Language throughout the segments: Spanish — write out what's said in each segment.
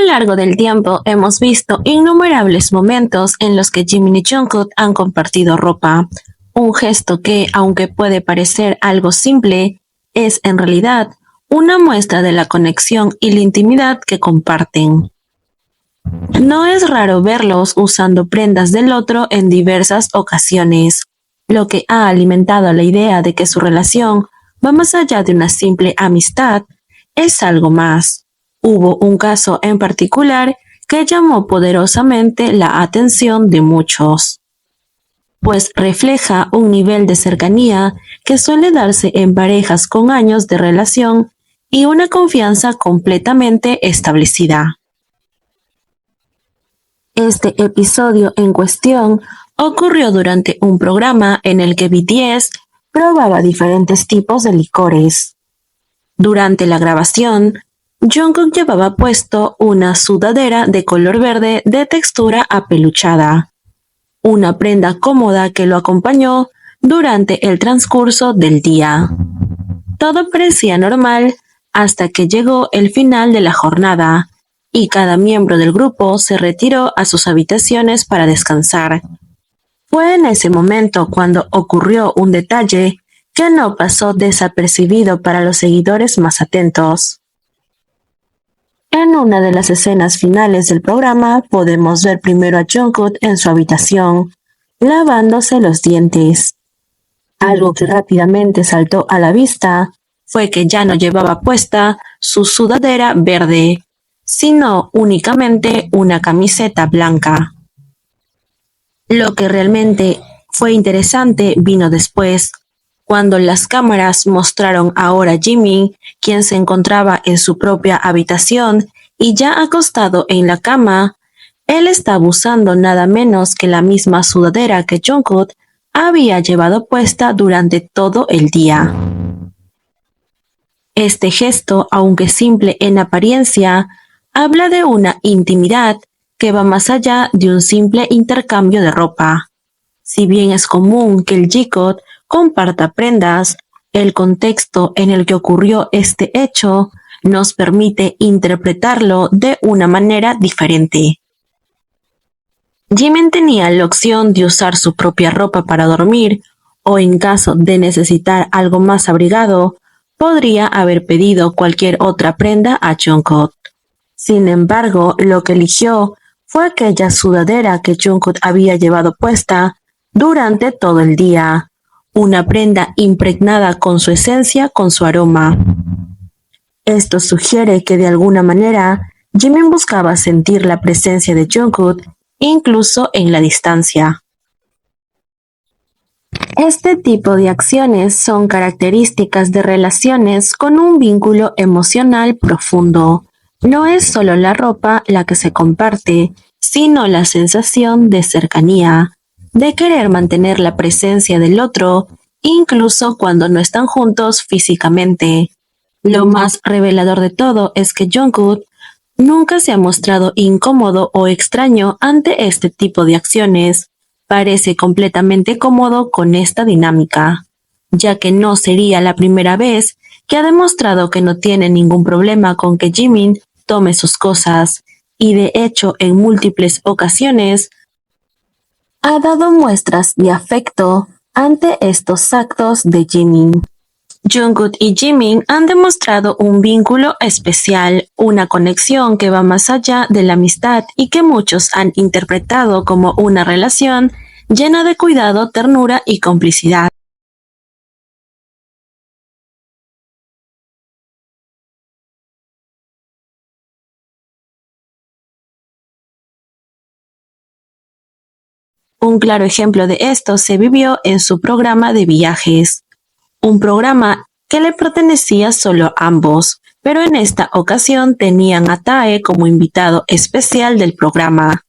largo del tiempo hemos visto innumerables momentos en los que Jimin y Jungkook han compartido ropa, un gesto que, aunque puede parecer algo simple, es en realidad una muestra de la conexión y la intimidad que comparten. No es raro verlos usando prendas del otro en diversas ocasiones, lo que ha alimentado la idea de que su relación va más allá de una simple amistad, es algo más. Hubo un caso en particular que llamó poderosamente la atención de muchos, pues refleja un nivel de cercanía que suele darse en parejas con años de relación y una confianza completamente establecida. Este episodio en cuestión ocurrió durante un programa en el que BTS probaba diferentes tipos de licores. Durante la grabación, Jungkook llevaba puesto una sudadera de color verde de textura apeluchada, una prenda cómoda que lo acompañó durante el transcurso del día. Todo parecía normal hasta que llegó el final de la jornada y cada miembro del grupo se retiró a sus habitaciones para descansar. Fue en ese momento cuando ocurrió un detalle que no pasó desapercibido para los seguidores más atentos. En una de las escenas finales del programa podemos ver primero a Jungkook en su habitación, lavándose los dientes. Algo que rápidamente saltó a la vista fue que ya no llevaba puesta su sudadera verde, sino únicamente una camiseta blanca. Lo que realmente fue interesante vino después, cuando las cámaras mostraron ahora a Jimin, quien se encontraba en su propia habitación y ya acostado en la cama. Él estaba usando nada menos que la misma sudadera que Jungkook había llevado puesta durante todo el día. Este gesto, aunque simple en apariencia, habla de una intimidad que va más allá de un simple intercambio de ropa. Si bien es común que el J-Code comparta prendas, el contexto en el que ocurrió este hecho nos permite interpretarlo de una manera diferente. Jimin tenía la opción de usar su propia ropa para dormir, o en caso de necesitar algo más abrigado, podría haber pedido cualquier otra prenda a Jungkook. Sin embargo, lo que eligió fue aquella sudadera que Jungkook había llevado puesta durante todo el día, una prenda impregnada con su esencia, con su aroma. Esto sugiere que de alguna manera Jimin buscaba sentir la presencia de Jungkook incluso en la distancia. Este tipo de acciones son características de relaciones con un vínculo emocional profundo. No es solo la ropa la que se comparte, sino la sensación de cercanía, de querer mantener la presencia del otro, incluso cuando no están juntos físicamente. Lo más revelador de todo es que Jungkook nunca se ha mostrado incómodo o extraño ante este tipo de acciones. Parece completamente cómodo con esta dinámica, ya que no sería la primera vez que ha demostrado que no tiene ningún problema con que Jimin tome sus cosas, y de hecho en múltiples ocasiones ha dado muestras de afecto ante estos actos de Jimin. Jungkook y Jimin han demostrado un vínculo especial, una conexión que va más allá de la amistad y que muchos han interpretado como una relación llena de cuidado, ternura y complicidad. Un claro ejemplo de esto se vivió en su programa de viajes, un programa que le pertenecía solo a ambos, pero en esta ocasión tenían a Tae como invitado especial del programa.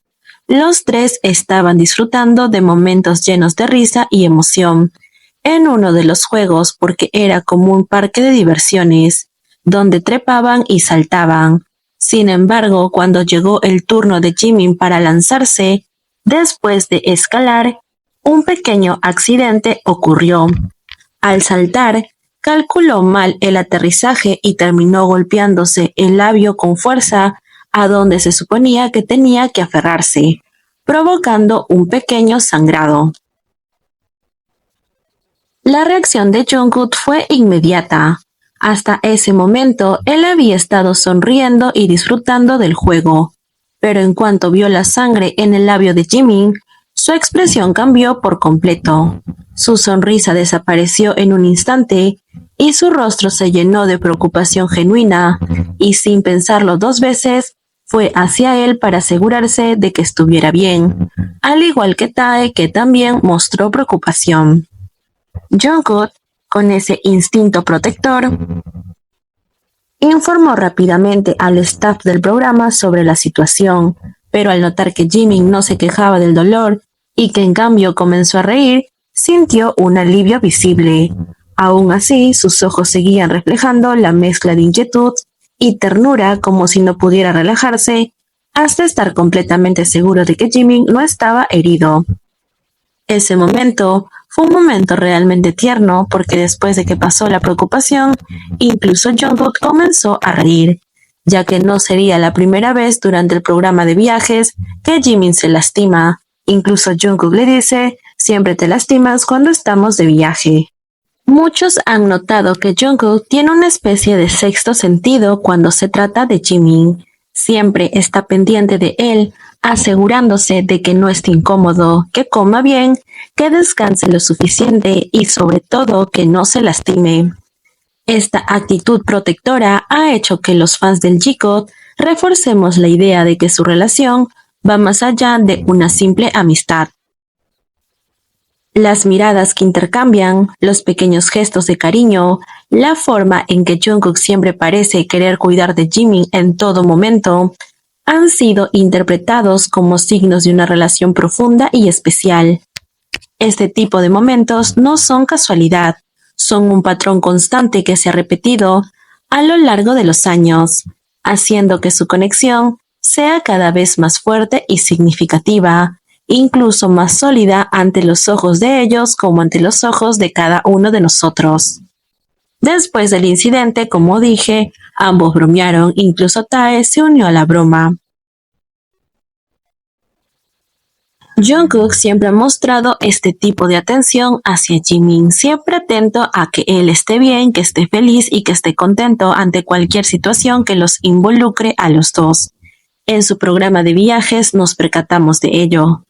Los tres estaban disfrutando de momentos llenos de risa y emoción en uno de los juegos, porque era como un parque de diversiones, donde trepaban y saltaban. Sin embargo, cuando llegó el turno de Jimin para lanzarse, después de escalar, un pequeño accidente ocurrió. Al saltar, calculó mal el aterrizaje y terminó golpeándose el labio con fuerza a donde se suponía que tenía que aferrarse, provocando un pequeño sangrado. La reacción de Jungkook fue inmediata. Hasta ese momento, él había estado sonriendo y disfrutando del juego, pero en cuanto vio la sangre en el labio de Jimin, su expresión cambió por completo. Su sonrisa desapareció en un instante y su rostro se llenó de preocupación genuina, y sin pensarlo dos veces, fue hacia él para asegurarse de que estuviera bien, al igual que Tae, que también mostró preocupación. Jungkook, con ese instinto protector, informó rápidamente al staff del programa sobre la situación, pero al notar que Jimin no se quejaba del dolor y que en cambio comenzó a reír, sintió un alivio visible. Aún así, sus ojos seguían reflejando la mezcla de inquietud y ternura, como si no pudiera relajarse hasta estar completamente seguro de que Jimin no estaba herido. Ese momento fue un momento realmente tierno, porque después de que pasó la preocupación, incluso Jungkook comenzó a reír, ya que no sería la primera vez durante el programa de viajes que Jimin se lastima. Incluso Jungkook le dice: siempre te lastimas cuando estamos de viaje. Muchos han notado que Jungkook tiene una especie de sexto sentido cuando se trata de Jimin. Siempre está pendiente de él, asegurándose de que no esté incómodo, que coma bien, que descanse lo suficiente y sobre todo que no se lastime. Esta actitud protectora ha hecho que los fans del G-Code reforcemos la idea de que su relación va más allá de una simple amistad. Las miradas que intercambian, los pequeños gestos de cariño, la forma en que Jungkook siempre parece querer cuidar de Jimin en todo momento, han sido interpretados como signos de una relación profunda y especial. Este tipo de momentos no son casualidad, son un patrón constante que se ha repetido a lo largo de los años, haciendo que su conexión sea cada vez más fuerte y significativa, incluso más sólida ante los ojos de ellos como ante los ojos de cada uno de nosotros. Después del incidente, como dije, ambos bromearon, incluso Tae se unió a la broma. Jungkook siempre ha mostrado este tipo de atención hacia Jimin, siempre atento a que él esté bien, que esté feliz y que esté contento ante cualquier situación que los involucre a los dos. En su programa de viajes nos percatamos de ello,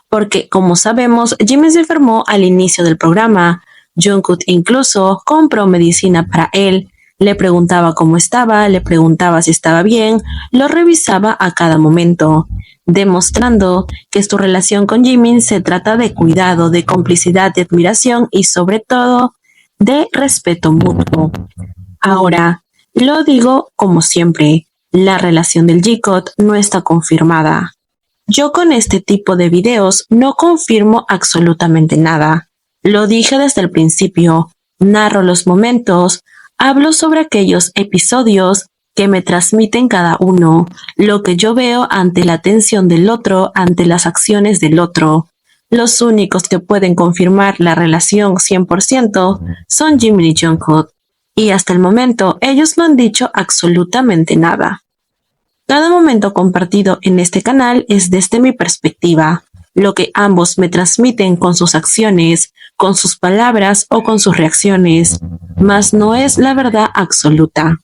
porque, como sabemos, Jimin se enfermó al inicio del programa. Jungkook incluso compró medicina para él, le preguntaba cómo estaba, le preguntaba si estaba bien, lo revisaba a cada momento, demostrando que su relación con Jimin se trata de cuidado, de complicidad, de admiración y sobre todo de respeto mutuo. Ahora, lo digo como siempre, la relación del G-Code no está confirmada. Yo con este tipo de videos no confirmo absolutamente nada. Lo dije desde el principio, narro los momentos, hablo sobre aquellos episodios que me transmiten cada uno, lo que yo veo ante la atención del otro, ante las acciones del otro. Los únicos que pueden confirmar la relación 100% son Jimin y Jungkook, y hasta el momento ellos no han dicho absolutamente nada. Cada momento compartido en este canal es desde mi perspectiva, lo que ambos me transmiten con sus acciones, con sus palabras o con sus reacciones, mas no es la verdad absoluta.